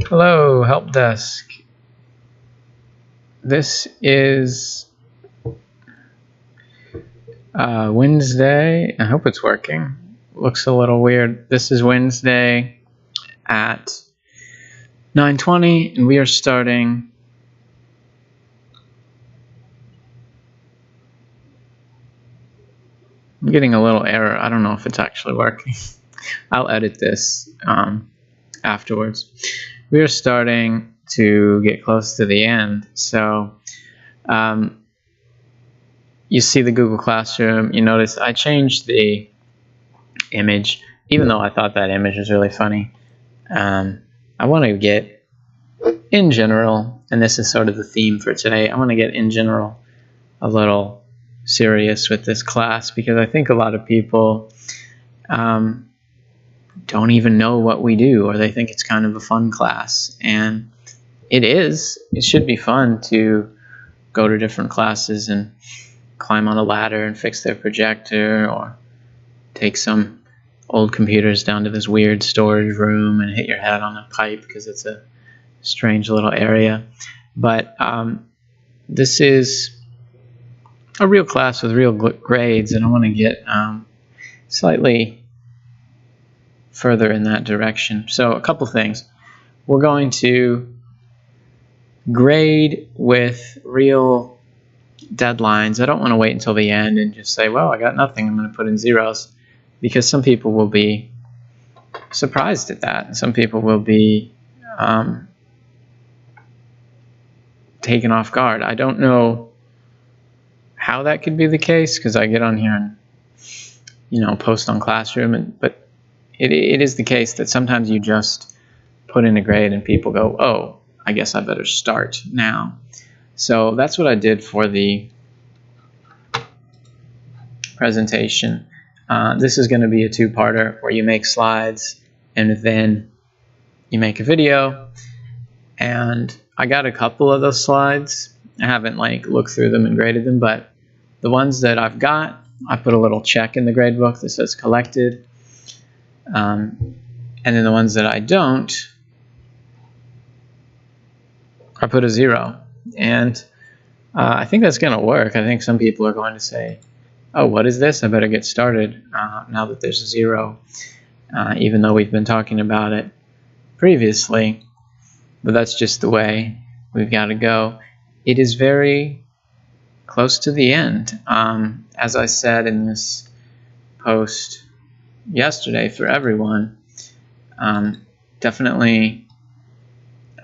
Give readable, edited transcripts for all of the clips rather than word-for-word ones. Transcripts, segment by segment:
Hello, Helpdesk. This is Wednesday. I hope it's working. Looks a little weird. This is Wednesday at 9:20, and we are starting I'm getting a little error. I don't know if it's actually working. I'll edit this afterwards. We are starting to get close to the end. So you see the Google Classroom. You notice I changed the image, even though I thought that image was really funny. I want to get, in general, and this is sort of the theme for today, I want to get, in general, a little serious with this class, because I think a lot of people don't even know what we do, or they think it's kind of a fun class. And it is. It should be fun to go to different classes and climb on a ladder and fix their projector, or take some old computers down to this weird storage room and hit your head on a pipe because it's a strange little area. But this is a real class with real grades, and I want to get slightly further in that direction. So a couple things. We're going to grade with real deadlines. I don't want to wait until the end and just say, well, I got nothing, I'm going to put in zeros, because some people will be surprised at that, and some people will be taken off guard. I don't know how that could be the case, because I get on here and post on Classroom, but it is the case that sometimes you just put in a grade and people go, oh, I guess I better start now. So that's what I did for the presentation. This is going to be a two-parter where you make slides and then you make a video. And I got a couple of those slides. I haven't looked through them and graded them, but the ones that I've got, I put a little check in the grade book that says collected. And then the ones that I don't, I put a 0. And I think that's going to work. I think some people are going to say, oh, what is this? I better get started now that there's a 0, even though we've been talking about it previously. But that's just the way we've got to go. It is very close to the end. As I said in this post yesterday for everyone, definitely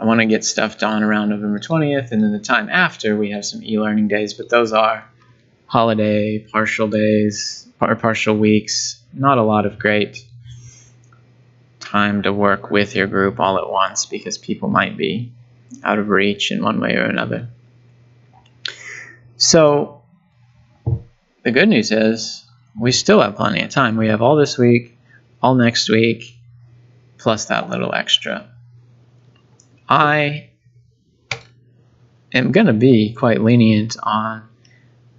I want to get stuff done around November 20th, and then the time after we have some e-learning days, but those are holiday, partial days, or partial weeks. Not a lot of great time to work with your group all at once, because people might be out of reach in one way or another. So the good news is we still have plenty of time. We have all this week, all next week, plus that little extra. I am going to be quite lenient on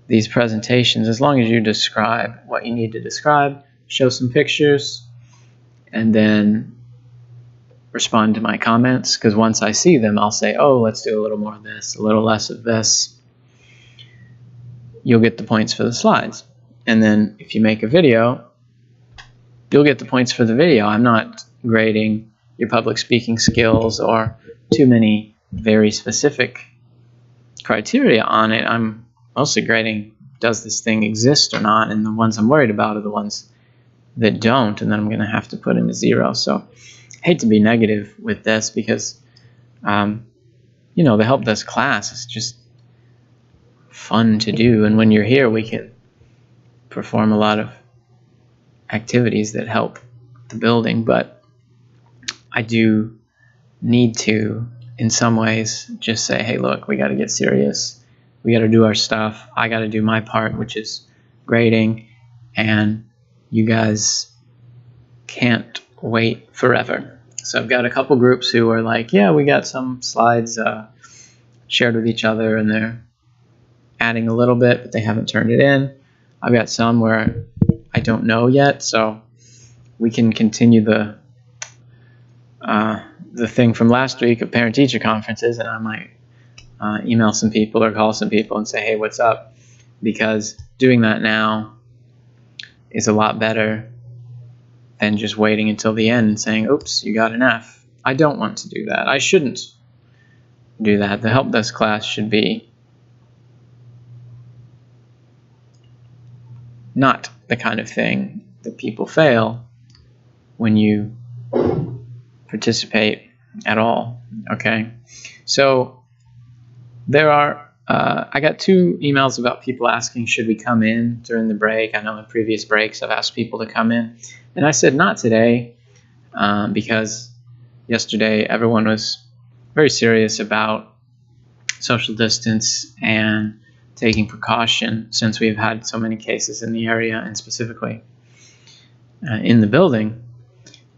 these presentations, as long as you describe what you need to describe, show some pictures, and then respond to my comments, because once I see them, I'll say, oh, let's do a little more of this, a little less of this. You'll get the points for the slides. And then if you make a video, you'll get the points for the video. I'm not grading your public speaking skills or too many very specific criteria on it. I'm mostly grading, does this thing exist or not? And the ones I'm worried about are the ones that don't, and then I'm going to have to put in a 0. So I hate to be negative with this, because the Helpdesk class is just fun to do, and when you're here we can perform a lot of activities that help the building. But I do need to, in some ways, just say, hey, look, we got to get serious. We got to do our stuff. I got to do my part, which is grading, and you guys can't wait forever. So I've got a couple groups who are like, yeah, we got some slides shared with each other, and they're adding a little bit, but they haven't turned it in. I've got some where I don't know yet, so we can continue the the thing from last week of parent-teacher conferences, and I might email some people or call some people and say, hey, what's up? Because doing that now is a lot better than just waiting until the end and saying, oops, you got an F. I don't want to do that. I shouldn't do that. The Helpdesk class should be not the kind of thing that people fail when you participate at all. Okay, so there are I got 2 emails about people asking, should we come in during the break? I know in previous breaks I've asked people to come in, and I said not today, because yesterday everyone was very serious about social distance and taking precaution, since we've had so many cases in the area and specifically in the building.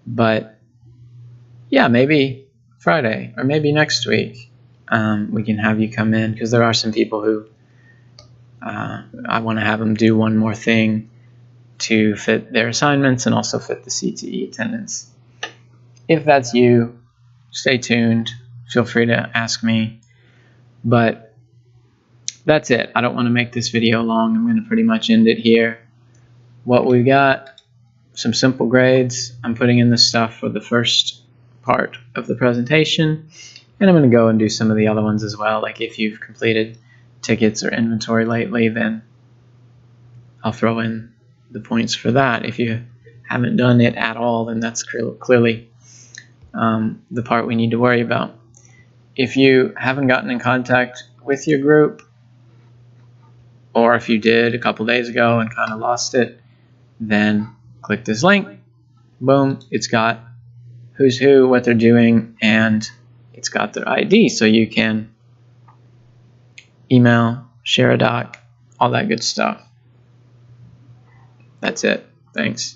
But yeah, maybe Friday or maybe next week we can have you come in, because there are some people who I want to have them do one more thing to fit their assignments and also fit the CTE attendance. If that's you, stay tuned. Feel free to ask me. But that's it. I don't want to make this video long. I'm going to pretty much end it here. What we got, some simple grades. I'm putting in the stuff for the first part of the presentation, and I'm going to go and do some of the other ones as well. Like if you've completed tickets or inventory lately, then I'll throw in the points for that. If you haven't done it at all, then that's clearly the part we need to worry about. If you haven't gotten in contact with your group, or if you did a couple days ago and kind of lost it, then click this link. Boom, it's got who's who, what they're doing, and it's got their ID, so you can email, share a doc, all that good stuff. That's it. Thanks.